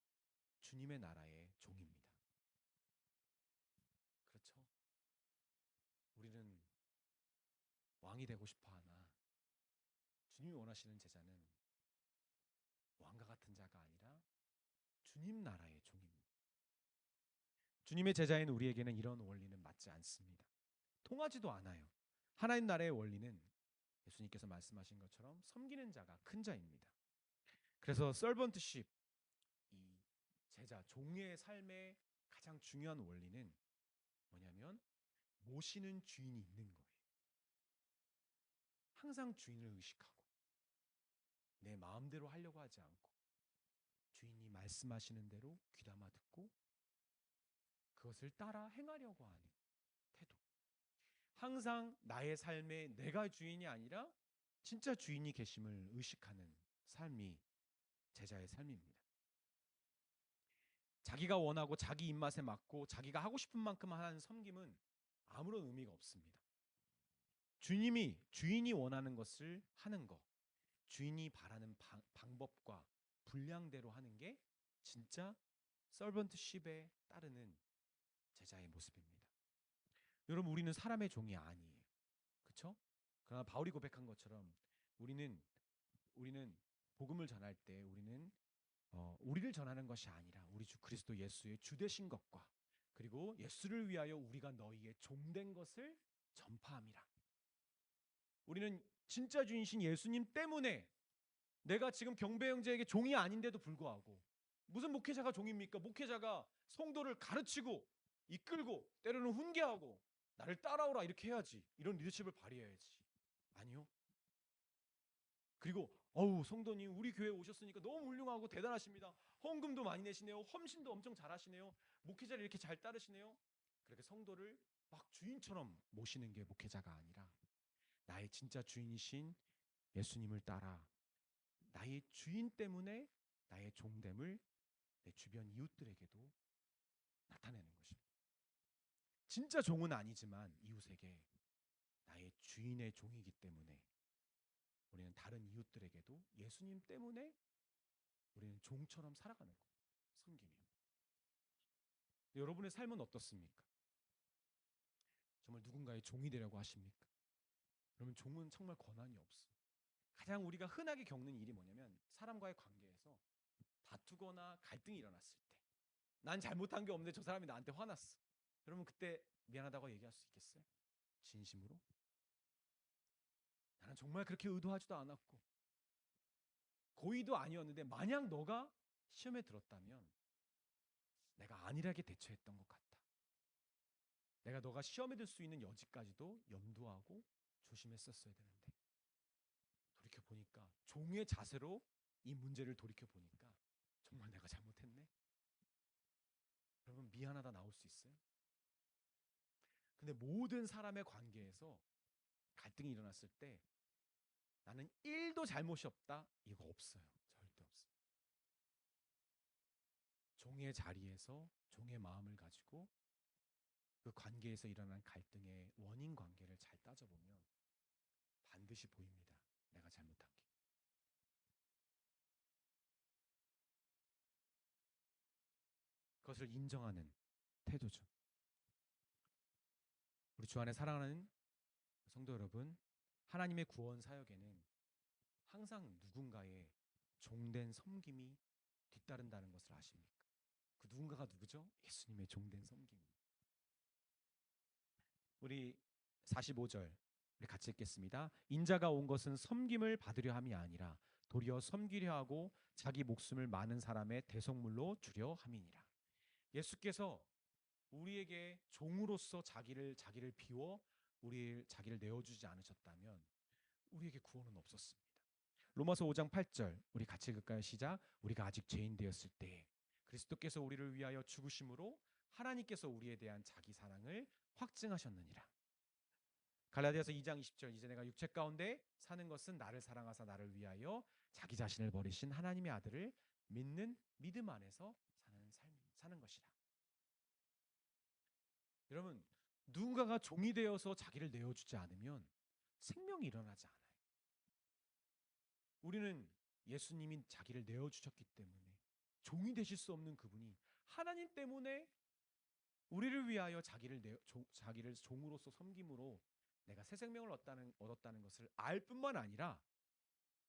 주님의 나라의 종입니다. 그렇죠? 우리는 왕이 되고 싶어 하나 주님이 원하시는 제자는 왕과 같은 자가 아니라 주님 나라의 종입니다. 주님의 제자인 우리에게는 이런 원리는 맞지 않습니다. 통하지도 않아요. 하나님 나라의 원리는 예수님께서 말씀하신 것처럼 섬기는 자가 큰 자입니다. 그래서 서번트십, 이 제자, 종의 삶의 가장 중요한 원리는 뭐냐면 모시는 주인이 있는 거예요. 항상 주인을 의식하고 내 마음대로 하려고 하지 않고 주인이 말씀하시는 대로 귀담아 듣고 그것을 따라 행하려고 하는 태도. 항상 나의 삶에 내가 주인이 아니라 진짜 주인이 계심을 의식하는 삶이 제자의 삶입니다. 자기가 원하고 자기 입맛에 맞고 자기가 하고 싶은 만큼 하는 섬김은 아무런 의미가 없습니다. 주인이 원하는 것을 하는 것, 주인이 바라는 방법과 분량대로 하는 게 진짜 서번트십에 따르는 제자의 모습입니다. 여러분, 우리는 사람의 종이 아니에요. 그렇죠? 그러나 바울이 고백한 것처럼 우리는 복음을 전할 때 우리를 전하는 것이 아니라 우리 주 그리스도 예수의 주 되신 것과 그리고 예수를 위하여 우리가 너희의 종된 것을 전파함이라. 우리는 진짜 주인이신 예수님 때문에 내가 지금 경배 형제에게 종이 아닌데도 불구하고, 무슨 목회자가 종입니까? 목회자가 성도를 가르치고 이끌고 때로는 훈계하고 나를 따라오라 이렇게 해야지, 이런 리더십을 발휘해야지. 아니요. 그리고 성도님 우리 교회 오셨으니까 너무 훌륭하고 대단하십니다. 헌금도 많이 내시네요. 헌신도 엄청 잘하시네요. 목회자를 이렇게 잘 따르시네요. 그렇게 성도를 막 주인처럼 모시는 게 목회자가 아니라 나의 진짜 주인이신 예수님을 따라 나의 주인 때문에 나의 종됨을 내 주변 이웃들에게도 나타내는 것입니다. 진짜 종은 아니지만 이웃에게 나의 주인의 종이기 때문에 우리는 다른 이웃들에게도 예수님 때문에 우리는 종처럼 살아가는 거예요. 섬기며. 여러분의 삶은 어떻습니까? 정말 누군가의 종이 되려고 하십니까? 그러면 종은 정말 권한이 없어요. 가장 우리가 흔하게 겪는 일이 뭐냐면 사람과의 관계에서 다투거나 갈등이 일어났을 때, 난 잘못한 게 없는데 저 사람이 나한테 화났어. 여러분 그때 미안하다고 얘기할 수 있겠어요? 진심으로? 나는 정말 그렇게 의도하지도 않았고 고의도 아니었는데 만약 너가 시험에 들었다면 내가 안일하게 대처했던 것 같다. 내가 너가 시험에 들 수 있는 여지까지도 염두하고 조심했었어야 되는데, 돌이켜보니까 종의 자세로 이 문제를 돌이켜보니까 정말 내가 잘못했네. 여러분 미안하다 나올 수 있어요? 근데 모든 사람의 관계에서 갈등이 일어났을 때 나는 1도 잘못이 없다, 이거 없어요. 절대 없어요. 종의 자리에서 종의 마음을 가지고 그 관계에서 일어난 갈등의 원인 관계를 잘 따져보면 반드시 보입니다. 내가 잘못한 게. 그것을 인정하는 태도죠. 우리 주 안에 사랑하는 성도 여러분, 하나님의 구원 사역에는 항상 누군가의 종된 섬김이 뒤따른다는 것을 아십니까? 그 누군가가 누구죠? 예수님의 종된 섬김입니다. 우리 45절 우리 같이 읽겠습니다. 인자가 온 것은 섬김을 받으려 함이 아니라 도리어 섬기려 하고 자기 목숨을 많은 사람의 대속물로 주려 함이니라. 예수께서 우리에게 종으로서 자기를 비워 자기를 내어주지 않으셨다면 우리에게 구원은 없었습니다. 로마서 5장 8절 우리 같이 읽을까요? 시작. 우리가 아직 죄인 되었을 때 그리스도께서 우리를 위하여 죽으심으로 하나님께서 우리에 대한 자기 사랑을 확증하셨느니라. 갈라디아서 2장 20절 이제 내가 육체 가운데 사는 것은 나를 사랑하사 나를 위하여 자기 자신을 버리신 하나님의 아들을 믿는 믿음 안에서 사는 것이라. 여러분, 누군가가 종이 되어서 자기를 내어주지 않으면 생명이 일어나지 않아요. 우리는 예수님이 자기를 내어주셨기 때문에 종이 되실 수 없는 그분이 하나님 때문에 우리를 위하여 자기를 종으로서 섬김으로 내가 새 생명을 얻었다는 것을 알 뿐만 아니라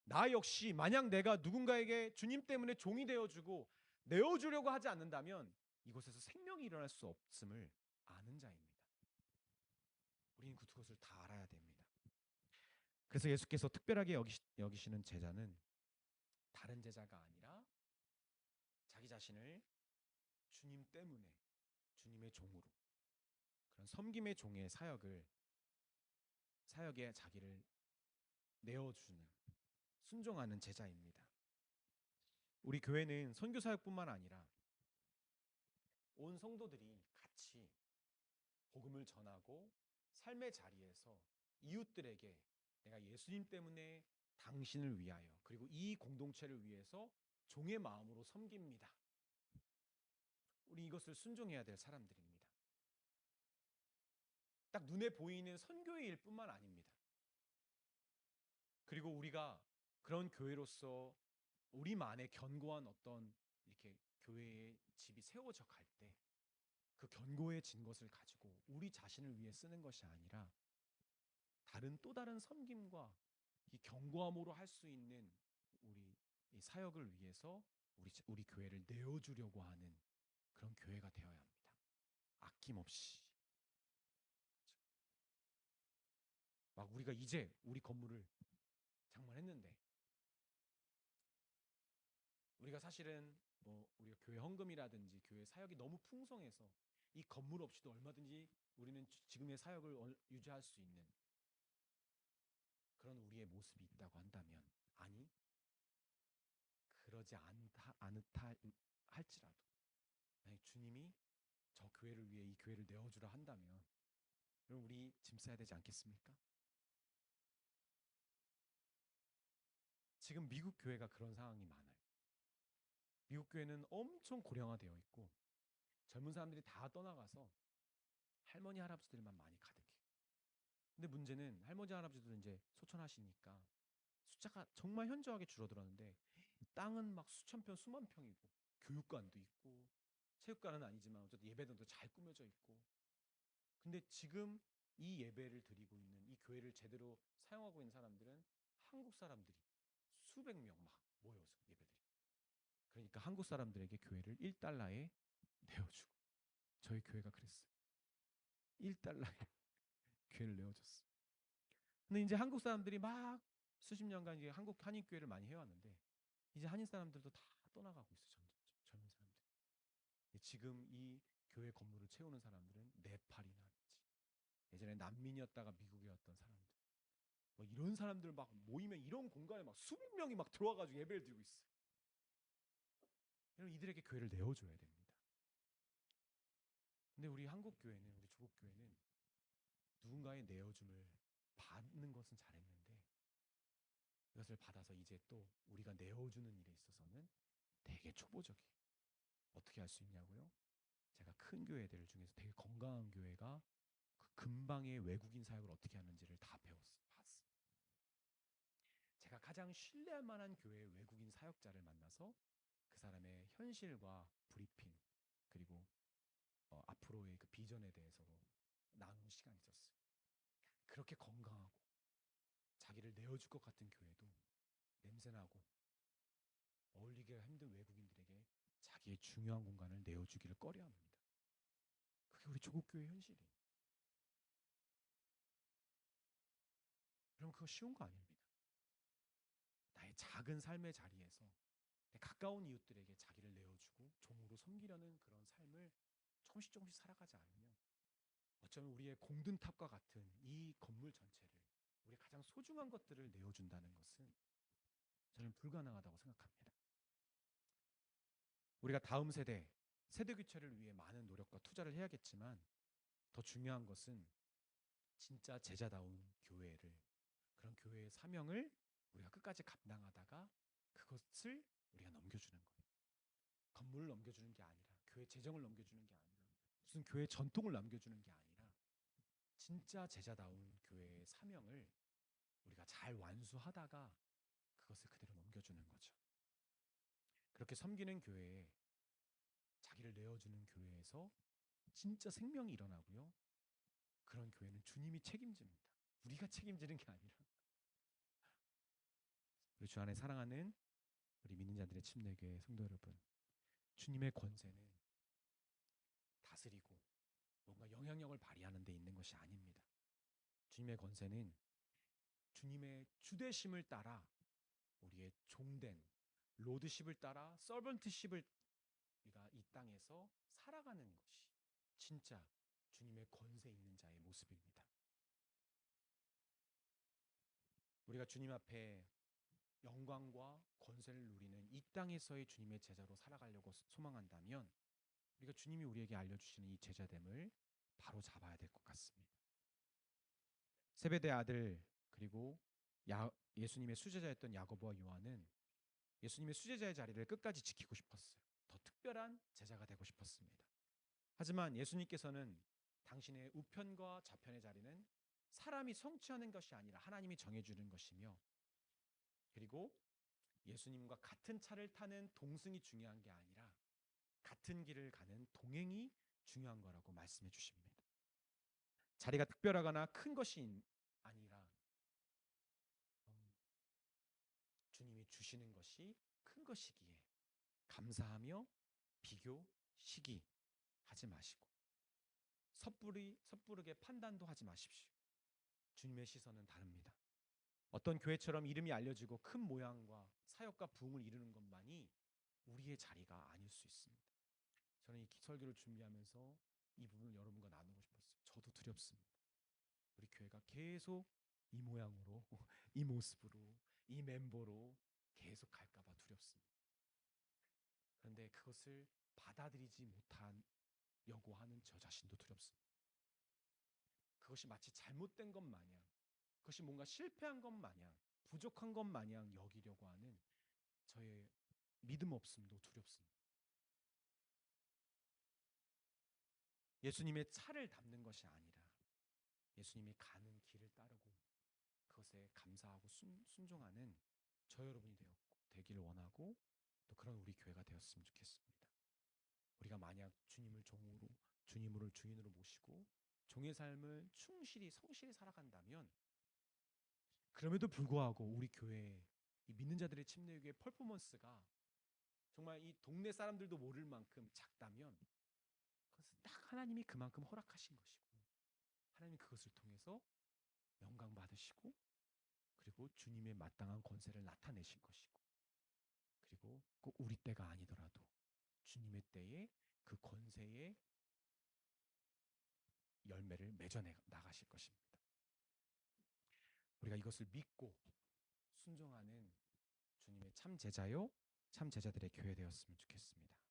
나 역시 만약 내가 누군가에게 주님 때문에 종이 되어주고 내어주려고 하지 않는다면 이곳에서 생명이 일어날 수 없음을 아는 자입니다. 우리는 그것을 다 알아야 됩니다. 그래서 예수께서 특별하게 여기시는 제자는 다른 제자가 아니라 자기 자신을 주님 때문에 주님의 종으로 그런 섬김의 종의 사역에 자기를 내어주는 순종하는 제자입니다. 우리 교회는 선교 사역뿐만 아니라 온 성도들이 같이 복음을 전하고 삶의 자리에서 이웃들에게 내가 예수님 때문에 당신을 위하여 그리고 이 공동체를 위해서 종의 마음으로 섬깁니다. 우리 이것을 순종해야 될 사람들입니다. 딱 눈에 보이는 선교의 일뿐만 아닙니다. 그리고 우리가 그런 교회로서 우리만의 견고한 어떤 이렇게 교회의 집이 세워져 갈 때 그 견고해진 것을 가지고 우리 자신을 위해 쓰는 것이 아니라 또 다른 섬김과 이 견고함으로 할 수 있는 우리 이 사역을 위해서 우리 교회를 내어주려고 하는 그런 교회가 되어야 합니다. 아낌없이 막 우리가 이제 우리 건물을 장만했는데 우리가 사실은 우리가 교회 헌금이라든지 교회 사역이 너무 풍성해서 이 건물 없이도 얼마든지 우리는 지금의 사역을 유지할 수 있는 그런 우리의 모습이 있다고 한다면 아니 그러지 않다 할지라도 만약 주님이 저 교회를 위해 이 교회를 내어주라 한다면 그럼 우리 짐 싸야 되지 않겠습니까? 지금 미국 교회가 그런 상황이 많아요. 미국 교회는 엄청 고령화되어 있고 젊은 사람들이 다 떠나가서 할머니 할아버지들만 많이 가득해요. 근데 문제는 할머니 할아버지들은 이제 소천하시니까 숫자가 정말 현저하게 줄어들었는데 땅은 막 수천 평 수만 평이고 교육관도 있고 체육관은 아니지만 어쨌든 예배당도 잘 꾸며져 있고 근데 지금 이 예배를 드리고 있는 이 교회를 제대로 사용하고 있는 사람들은 한국 사람들이 수백 명 막 모여서 예배드리고 그러니까 한국 사람들에게 교회를 1달러에 내어주고 저희 교회가 그랬어요. 1달러에 교회를 내어줬어. 근데 이제 한국 사람들이 막 수십 년간 이제 한국 한인 교회를 많이 해왔는데 이제 한인 사람들도 다 떠나가고 있어. 점점 젊은 사람들. 지금 이 교회 건물을 채우는 사람들은 네팔이나든지 예전에 난민이었다가 미국에 왔던 사람들 뭐 이런 사람들 막 모이면 이런 공간에 막 수백 명이 막 들어와가지고 예배를 드리고 있어. 여러분 이들에게 교회를 내어줘야 됩니다. 근데 우리 한국 교회는 우리 조국 교회는 누군가의 내어줌을 받는 것은 잘했는데 이것을 받아서 이제 또 우리가 내어주는 일에 있어서는 되게 초보적이에요. 어떻게 할 수 있냐고요? 제가 큰 교회들 중에서 되게 건강한 교회가 그 근방의 외국인 사역을 어떻게 하는지를 다 봤어요. 제가 가장 신뢰할 만한 교회의 외국인 사역자를 만나서 그 사람의 현실과 브리핑 그리고 앞으로의 그 비전에 대해서도 나누는 시간이 있었어요. 그렇게 건강하고 자기를 내어줄 것 같은 교회도 냄새나고 어울리기가 힘든 외국인들에게 자기의 중요한 공간을 내어주기를 꺼려합니다. 그게 우리 조국교회 현실이에요. 그럼 그거 쉬운 거 아닙니다. 나의 작은 삶의 자리에서 내 가까운 이웃들에게 자기를 내어주고 종으로 섬기려는 그런 삶을 조금씩 조금씩 살아가지 않으면 어쩌면 우리의 공든탑과 같은 이 건물 전체를, 우리의 가장 소중한 것들을 내어준다는 것은 저는 불가능하다고 생각합니다. 우리가 다음 세대 교체를 위해 많은 노력과 투자를 해야겠지만 더 중요한 것은 진짜 제자다운 교회를, 그런 교회의 사명을 우리가 끝까지 감당하다가 그것을 우리가 넘겨주는 거예요. 건물을 넘겨주는 게 아니라, 교회 재정을 넘겨주는 게 아니라, 무슨 교회 전통을 남겨주는 게 아니라 진짜 제자다운 교회의 사명을 우리가 잘 완수하다가 그것을 그대로 넘겨주는 거죠. 그렇게 섬기는 교회에, 자기를 내어주는 교회에서 진짜 생명이 일어나고요. 그런 교회는 주님이 책임집니다. 우리가 책임지는 게 아니라. 우리 주 안에 사랑하는 우리 믿는 자들의 침례교회 성도 여러분, 주님의 권세는 다스리고 뭔가 영향력을 발휘하는 데 있는 것이 아닙니다. 주님의 권세는 주님의 주대심을 따라 우리의 종된 로드십을 따라 서번트십을 우리가 이 땅에서 살아가는 것이 진짜 주님의 권세 있는 자의 모습입니다. 우리가 주님 앞에 영광과 권세를 누리는 이 땅에서의 주님의 제자로 살아가려고 소망한다면 우리가 주님이 우리에게 알려주시는 이 제자됨을 바로 잡아야 될 것 같습니다. 세베대 아들 그리고 예수님의 수제자였던 야고보와 요한은 예수님의 수제자의 자리를 끝까지 지키고 싶었어요. 더 특별한 제자가 되고 싶었습니다. 하지만 예수님께서는 당신의 우편과 좌편의 자리는 사람이 성취하는 것이 아니라 하나님이 정해주는 것이며, 그리고 예수님과 같은 차를 타는 동승이 중요한 게 아니라 같은 길을 가는 동행이 중요한 거라고 말씀해 주십니다. 자리가 특별하거나 큰 것이 아니라 주님이 주시는 것이 큰 것이기에 감사하며 비교, 시기 하지 마시고 섣부르게 판단도 하지 마십시오. 주님의 시선은 다릅니다. 어떤 교회처럼 이름이 알려지고 큰 모양과 사역과 부흥을 이루는 것만이 우리의 자리가 아닐 수 있습니다. 저는 이 설교를 준비하면서 이 부분을 여러분과 나누고 싶었어요. 저도 두렵습니다. 우리 교회가 계속 이 모양으로, 이 모습으로, 이 멤버로 계속 갈까봐 두렵습니다. 그런데 그것을 받아들이지 못하려고 하는 저 자신도 두렵습니다. 그것이 마치 잘못된 것 마냥, 그것이 뭔가 실패한 것 마냥, 부족한 것 마냥 여기려고 하는 저의 믿음 없음도 두렵습니다. 예수님의 차를 담는 것이 아니라 예수님이 가는 길을 따르고 그것에 감사하고 순종하는 저 여러분이 되기를 원하고, 또 그런 우리 교회가 되었으면 좋겠습니다. 우리가 만약 주님을 주인으로 모시고 종의 삶을 충실히 성실히 살아간다면, 그럼에도 불구하고 우리 교회 이 믿는 자들의 침례교회 퍼포먼스가 정말 이 동네 사람들도 모를 만큼 작다면 그것은 딱 하나님이 그만큼 허락하신 것이고, 하나님이 그것을 통해서 영광 받으시고, 그리고 주님의 마땅한 권세를 나타내신 것이고, 그리고 꼭 우리 때가 아니더라도 주님의 때에 그 권세의 열매를 맺어 나가실 것입니다. 우리가 이것을 믿고 순종하는 주님의 참 제자요, 참 제자들의 교회 되었으면 좋겠습니다.